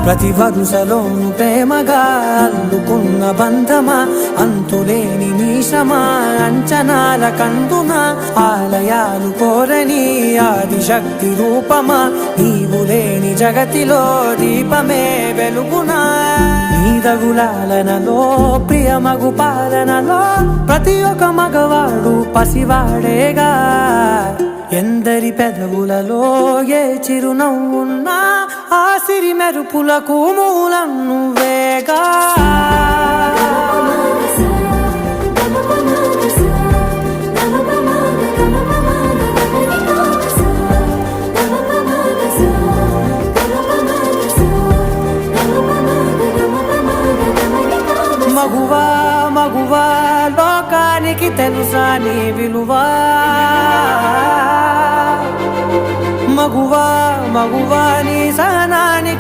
ప్రతి వరుసలోను ప్రేమగా అల్లుకున్న బంధమా, అంతులేని నీశమా అంచనాల కందున, ఆలయాలు కోరని ఆదిశక్తి రూపమా, నీవు లేని జగతిలో దీపమే వెలుగునా. నీదగులాలనలో ప్రియమగు పాలనలో ప్రతి ఒక్క మగవాడు పసివాడేగా. ఎందరి పెదవులలో ఏ చిరునవ్వున్నా ఆ సిరి మెరుపులకు మూలం నువ్వేగా. మగువా మగువా లోకానికి తెలుసా నీ విలువా. మగువా మగువా నీ సహనానికి